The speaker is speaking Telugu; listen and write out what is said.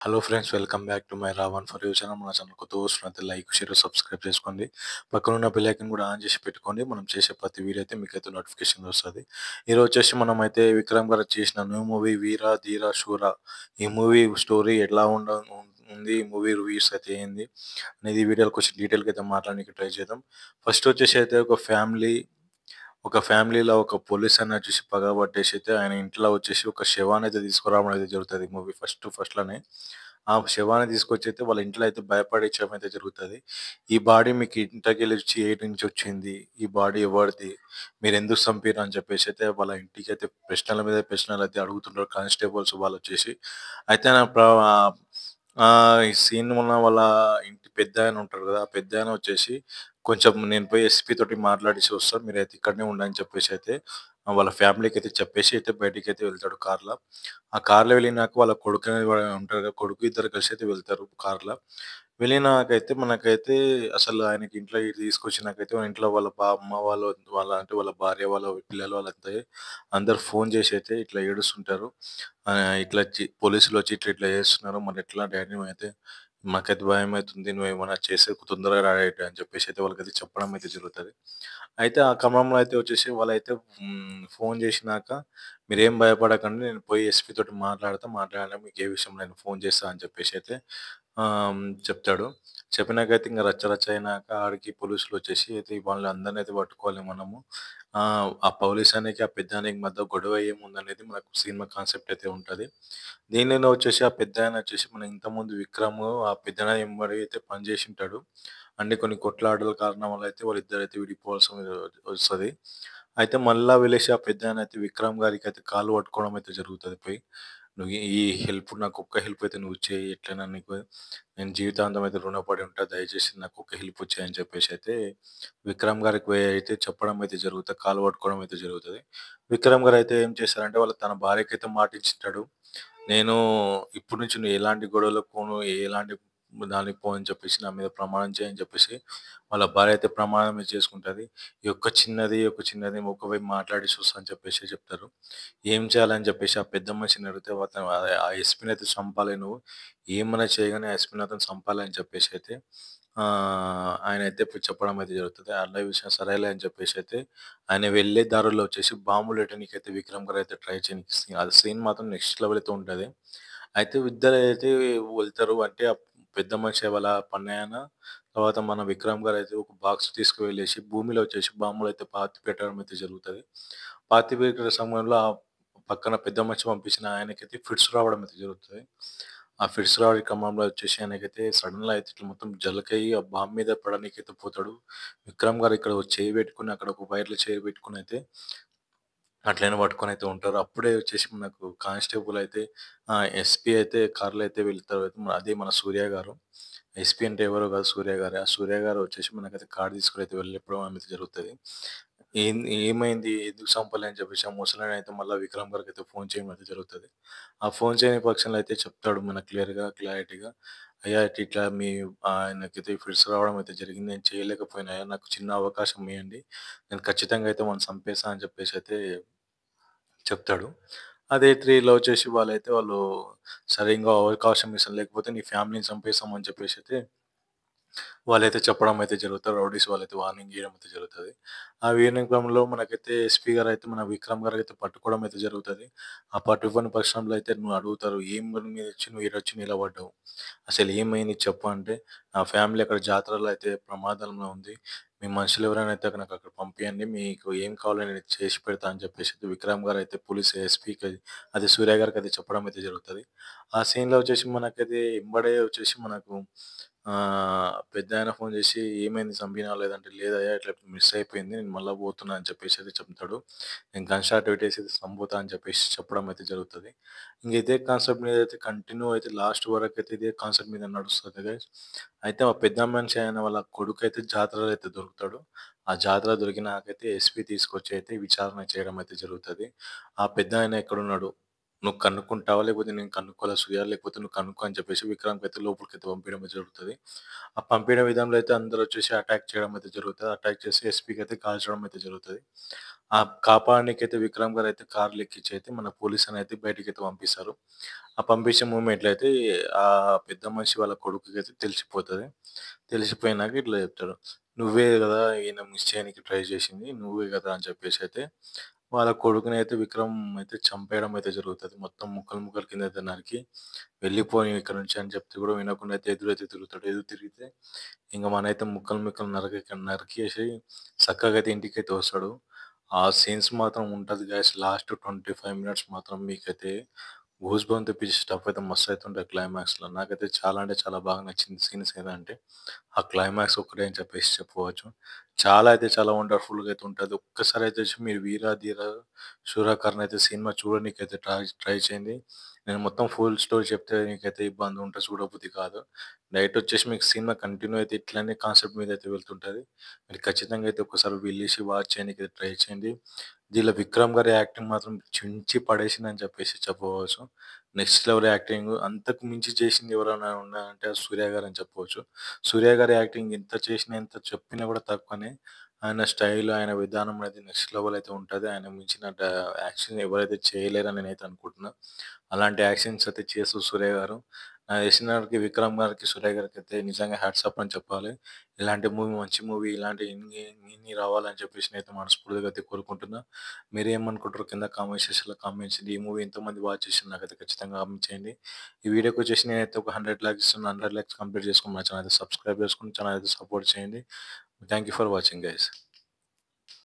Hello friends, welcome back to my Ravan for you channel. మన ఛానల్ కొత్త వస్తున్నట్లయితే లైక్, షేర్, సబ్స్క్రైబ్ చేసుకోండి. పక్కనున్న బెల్ ఐకాన్ కూడా ఆన్ చేసి పెట్టుకోండి. మనం చేసే ప్రతి వీడియో అయితే మీకైతే నోటిఫికేషన్ వస్తది. ఈరోజు వచ్చేసి మనమైతే విక్రమ్ గారు చేసిన న్యూ మూవీ 'వీర ధీర శూర' ఈ మూవీ స్టోరీ ఎట్లా ఉంది, ఈ మూవీ రివ్యూస్ అయితే ఏంది అనేది ఈ వీడియోలో కొంచెం డీటెయిల్‌గా అయితే మాట్లాడడానికి ట్రై చేద్దాం. ఫస్ట్ వచ్చేసి అయితే ఒక ఫ్యామిలీలో ఒక పోలీస్ అని వచ్చేసి పగబట్టేసి అయితే ఆయన ఇంట్లో వచ్చేసి ఒక శవాన్ని అయితే తీసుకురావడం అయితే జరుగుతుంది మూవీ ఫస్ట్‌లోనే. ఆ శవాన్ని తీసుకొచ్చి అయితే వాళ్ళ ఇంట్లో అయితే భయపడించడం అయితే జరుగుతది. ఈ బాడీ మీకు ఇంట్లోకెళ్ళొచ్చి ఏటి నుంచి వచ్చింది? ఈ బాడీ ఎవరిది? మీరెందుకు చంపిర్రు? అని చెప్పేసి అయితే వాళ్ళ ఇంటికైతే ప్రశ్నల మీద ప్రశ్నలు అయితే అడుగుతుంటారు కానిస్టేబుల్స్ వాళ్ళొచ్చేసి. అయితే ఈ సీన్ ఉన్న వాళ్ళ ఇంటి పెద్దాయన ఉంటారు గదా! ఆ పెద్దాయన వచ్చేసి కొంచెం నేను పోయి ఎస్పీ తోటి మాట్లాడేసి వస్తా. మీరైతే ఇక్కడనే ఉండండి చెప్పేసి అయితే వాళ్ళ ఫ్యామిలీకైతే చెప్పేసి అయితే బయటికైతే వెళ్తాడు కార్‌లో. ఆ కార్‌లో వెళ్ళినాక వాళ్ళ కొడుకు అనేది వాడు ఉంటాడు కదా! కొడుకు ఇద్దరు కలిసి అయితే వెళ్తారు కార్‌లో. వెళ్ళినాకైతే మనకైతే అసలు ఆయనకి ఇంట్లో తీసుకొచ్చినాకైతే వాళ్ళ ఇంట్లో అమ్మ వాళ్ళు అంటే వాళ్ళ భార్య, వాళ్ళ పిల్లలు వాళ్ళంతా అందరూ ఫోన్ చేసి అయితే ఇట్లా ఏడుస్తుంటారు. ఇట్లా పోలీసులొచ్చి ఇట్లా ఇట్లా చేస్తున్నారు. మరెట్లా డాడీ నువ్వైతే మాకైతే భయమైతుంది. నువ్వేమన్నా చేస్తే తొందరగా రా డాడీ అని చెప్పేసి అయితే వాళ్ళకైతే చెప్పడం అయితే జరుగుతది. అయితే ఆ క్రమంలో అయితే వచ్చేసి వాళ్ళైతే ఫోన్ చేసినాక మీరేం భయపడకండి. నేను పోయి ఎస్పీ తోటి మాట్లాడినా మీకు ఏ విషయంలో నేను ఫోన్ చేస్తా అని చెప్పేసి అయితే చెప్తాడు. చెప్పినాకైతే ఇంక రచ్చ రచ్చ అయినాక ఆడికి పోలీసులొచ్చేసి అయితే వాళ్ళందరిని అయితే పట్టుకోవాలి మనము. ఆ పోలీస్ ఆయనకి, ఆ పెద్దాయనకి మధ్య గొడవ ఏముందనేది మనకు సినిమా కాన్సెప్ట్ అయితే ఉంటది. దీనిలో వచ్చేసి ఆ పెద్దాయన వచ్చేసి మన ఇంతకుముందు 'విక్రమ్' ఆ పెద్దనాన్న ఎంబడి అయితే పనిచేసుంటాడు. అంటే కొన్ని కొట్లాటల కారణం వల్ల అయితే వాళ్ళిద్దరైతే విడిపోవాల్సి వస్తది. అయితే మళ్ళా వెళ్ళేసి ఆ పెద్దాయన అయితే విక్రమ్ గారికైతే కాళ్ళు పట్టుకోవడం అయితే జరుగుతది పోయి. "నువ్వు ఈ ఈ హెల్ప్ నాకొక్క హెల్ప్ అయితే నువ్వు చెయ్యి. ఎట్లైనా నీకు నేను జీవితాంతం అయితే రుణపడి ఉంటా. దయచేసి నాకొక్క హెల్ప్ చెయ్యి" అని చెప్పేసి అయితే విక్రమ్ గారికి పోయి అయితే చెప్పడం అయితే జరుగుతది. కాళ్ళు పట్టుకోవడం అయితే జరుగుతది. విక్రమ్ గారైతే ఏం చేశారంటే తన భార్యకైతే మాటిచ్చింటాడు. నేను ఇప్పటి నుంచి నువ్వు ఎలాంటి గొడవలకు పోను, ఎలాంటి దానికి పోను అని చెప్పేసి నా మీద ప్రమాణం చేయి అని చెప్పేసి వాళ్ళ భార్య అయితే ప్రమాణమే చేసుకుంటది. ఈ యొక్క చిన్నది ఒకవైపు మాట్లాడేసి వస్తా అని చెప్పేసి చెప్తారు. ఏం చేయాలని చెప్పేసి ఆ పెద్ద మనిషిని అడిగితే అతను ఆ ఎస్పీని అయితే చంపాలి నువ్వు. ఏమన్నా చేయగానే ఆ ఎస్పీని అతను చంపాలి అని చెప్పేసి అయితే ఆయనైతే పోయి చెప్పడం అయితే జరుగుతది. అన్నయ్య విషయం సరేలే అని చెప్పేసి అయితే ఆయన వెళ్ళే దారుల్లో వచ్చేసి బాంబులు పెట్టనీకైతే విక్రమ్ గారు అయితే ట్రై చేయనీకి ఆ సీన్ మాత్రం నెక్స్ట్ లెవెల్ అయితే ఉంటది. అయితే ఇద్దరైతే వెళ్తారు. అంటే ఆ పెద్ద మనిషి వాళ్ళ పనైన తర్వాత మన విక్రమ్ గారైతే ఒక బాక్స్ తీసుకువెళ్ళేసి భూమిలో వచ్చేసి బాంబులైతే పాతి పెట్టడం అయితే జరుగుతది. పాతి పెట్టే సమయంలో ఆ పక్కన పెద్ద మనిషి పంపించిన ఆయనకైతే ఫిట్స్ రావడం అయితే జరుగుతది. ఆ ఫిట్స్ రావడం క్రమంలో వచ్చేసి ఆయనకైతే సడెన్‌గా అయితే ఇట్లా మొత్తం జలకయ్యి ఆ బాంబు మీద పడనీకైతే పోతాడు. విక్రమ్ గారు ఇక్కడ ఒక చెయ్యి పెట్టుకొని అక్కడ ఒక వైర్‌లో చెయ్యి పెట్టుకొని అయితే అట్లనే పట్టుకొనైతే ఉంటారు. అప్పుడే వచ్చేసి మనకు కానిస్టేబుల్ అయితే ఎస్పీ అయితే కార్‌లో అయితే వెళ్తారు. అదే మన సూర్య గారు. ఎస్పీ అంటే ఎవరో కాదు సూర్య గారే. ఆ సూర్య గారు వచ్చేసి మనకైతే కార్ తీసుకొని అయితే వెళ్ళిపోవడం అనేది జరుగుతది. ఏమైంది? ఎందుకు చంపలే అని చెప్పేసి ఆ ముసలాయనైతే మళ్ళా విక్రమ్ గారికైతే ఫోన్ చేయడం అయితే జరుగుతది. ఆ ఫోన్ చేయని పక్షంలో అయితే చెప్తాడు మనకు క్లారిటీగా. అయ్యా ఇట్లిట్లా ఆయనకైతే ఫిట్స్ రావడం అయితే జరిగింది. నేను చేయలేకపోయినా నాకు చిన్న అవకాశం ఇయ్యండి. నేను ఖచ్చితంగా అయితే వాడిని చంపేస్తా అని చెప్పేసి అయితే చెప్తాడు. అదే 3లో వచ్చేసి వాళ్ళు సరే ఇంకో అవకాశం ఇస్తాం లేకపోతే నీ ఫ్యామిలీని చంపేస్తాం అని చెప్పేసైతే వాళ్ళైతే చెప్పడం అయితే జరుగుతది. రౌడీస్ వాళ్ళైతే వార్నింగ్ ఇయ్యడం అయితే జరుగుతది. ఆ వార్నింగ్ క్రమంలో మనకైతే ఎస్పీ గారైతే మన విక్రమ్ గారికైతే పట్టుకోవడం అయితే జరుగుతది. ఆ పట్టుకొని పక్షంలో అయితే నువ్వు అడుగుతారు. ఏం పని మీద వచ్చి నువ్వు ఈడొచ్చి నిలబడ్డావు? అసలు ఏమైంది చెప్పు అంటే, నా ఫ్యామిలీ అక్కడ జాతరలో అయితే ప్రమాదంలో ఉంది. మీ మనుషులు ఎవరైనా అయితే నాకు అక్కడ పంపియండి. మీకు ఏం కావాలో నేను చేసి పెడతా అని చెప్పేసి విక్రమ్ గారైతే పోలీస్ ఎస్పీకి అది సూర్య గారికైతే చెప్పడం అయితే జరుగుతది. ఆ సీన్‌లో వచ్చేసి మనకైతే ఎంబడే వచ్చేసి మనకు పెద్దాయన ఫోన్ చేసి "ఏమైంది చంపినావా?" లేదంటే "లేదయ్యా ఇట్లా మిస్ అయిపోయింది. నేను మళ్ళా పోతున్నా" అని చెప్పేసి అయితే చెప్తాడు. నేను గన్ షాట్ పెట్టేసి చంపుతా అని చెప్పేసి చెప్పడం అయితే జరుగుతది. ఇంక ఇదే కాన్సెప్ట్ మీద అయితే కంటిన్యూ అయితే లాస్ట్ వరకైతే ఇదే కాన్సెప్ట్ మీద నడుస్తది గైస్. అయితే ఆ పెద్ద మనిషి అయిన వాళ్ళ కొడుకైతే జాతరలో అయితే దొరుకుతాడు. ఆ జాతరలో దొరికినాకైతే ఎస్పీ తీసుకొచ్చి అయితే విచారణ చేయడం అయితే జరుగుతది. ఆ పెద్దాయన ఎక్కడున్నాడు? నువ్వు కనుక్కుంటావా? లేకపోతే నేను కనుక్కోవాలా సూర్య? లేకపోతే నువ్వు కనుక్కో అని చెప్పేసి విక్రమ్‌కైతే లోపలికైతే పంపియడం అయితే జరుగుతది. ఆ పంపిన విధంలో అయితే అందరొచ్చేసి అటాక్ చేయడం అయితే జరుగుతది. అటాక్ చేసి ఎస్పీకైతే కాల్చడం అయితే జరుగుతది. కాపాడనీకైతే విక్రమ్ గారైతే కార్‌లెక్కించి అయితే మన పోలీసులనైతే బయటికైతే పంపిస్తారు. ఆ పంపించే మూమెంట్‌లో అయితే ఆ పెద్ద మనిషి వాళ్ళ కొడుకుకైతే తెలిసిపోతది. తెలిసిపోయినాక ఇట్లా చెప్తాడు. "నువ్వే గదా! ఈయన మిస్ చేయనీకి ట్రై చేసింది. నువ్వే గదా!" అని చెప్పేసైతే వాళ్ళ కొడుకునైతే విక్రమ్ అయితే చంపేయడం అయితే జరుగుతది. మొత్తం ముక్కలు ముక్కలు కిందైతే నరికి, "వెళ్ళిపో నువ్వు ఇక్కడి నుంచి" అని చెప్తే కూడా వినకుండా అయితే ఎదురైతే తిరుగుతాడు. ఎదురు తిరిగితే ఇంక మనైతే ముక్కలు ముక్కలు నరికేసి చక్కగా అయితే ఇంటికైతే వస్తాడు. ఆ సీన్స్ మాత్రం ఉంటది గైస్. లాస్ట్ 25 మినిట్స్ మాత్రం మీకైతే గూస్ బంప్ తెప్పించే స్టఫ్ అయితే మస్తయితే ఉంటది క్లైమాక్స్‌లో. నాకైతే చాలా అంటే చాలా బాగా నచ్చింది సీన్స్ ఏదంటే, ఆ క్లైమాక్స్ ఒక్కటే అని చెప్పేసి చెప్పుకోవచ్చు. చాలా అయితే చాలా వండర్‌ఫుల్‌గా అయితే ఉంటది. ఒక్కసారి అయితే వచ్చి మీరు 'వీర ధీర శూరకర్ణ' అయితే సినిమా చూడనీకైతే ట్రై ట్రై చేయండి. నేను మొత్తం ఫుల్ స్టోరీ చెప్తే నీకైతే ఇబ్బంది ఉంటే చూడబుద్ధి కాదు. నైట్ వచ్చేసి మీకు సినిమా కంటిన్యూ అయితే ఇట్లనే కాన్సెప్ట్ మీద అయితే వెళ్తుంటది. మీరు ఖచ్చితంగా అయితే ఒక్కసారి వెళ్ళేసి వాచ్ చేయనీకి ట్రై చేయండి. దీనిలో విక్రమ్ గారి యాక్టింగ్ మాత్రం చించి పడేసిందని చెప్పేసి చెప్పుకోవచ్చు. Next level acting. అంతకు మించి చేసింది ఎవరైనా ఉన్నారంటే అది సూర్య గారని చెప్పుకోవచ్చు. సూర్య గారి యాక్టింగ్ ఎంత చేసినా, ఎంత చెప్పినా కూడా తక్కువనే. ఆయన స్టైల్, ఆయన విధానం అనేది నెక్స్ట్ లెవెల్ అయితే ఉంటది. ఆయన మించిన యాక్షన్ ఎవరైతే చేయలేరని నేనైతే అనుకుంటున్నా. అలాంటి యాక్షన్స్ అయితే చేస్తూ సూర్య గారు. నాకు తెలిసిన వరకి విక్రమ్ గారికి, సూర్య గారికైతే నిజంగా హ్యాట్స్ ఆఫ్ అని చెప్పాలి. ఇలాంటి మూవీ మంచి మూవీ ఇలాంటి ఇన్ని రావాలని చెప్పేసి నేనైతే మనస్ఫూర్తిగా అయితే కోరుకుంటున్నా. మీరేమనుకుంటారో కింద కామెంట్ సెక్షన్‌లో కామెంట్ చేయండి. ఈ మూవీ ఎంతమంది వాచ్ చేసిర్రో నాకైతే ఖచ్చితంగా కామెంట్ చేయండి. ఈ వీడియోకొచ్చేసి నేనైతే ఒక 100 లాక్స్ ఇస్తున్నా. 100 లాక్స్ కంప్లీట్ చేసుకొని మన ఛానల్ అయితే సబ్స్క్రైబ్ చేసుకొని ఛానల్ అయితే సపోర్ట్ చేయండి. Thank you for watching guys.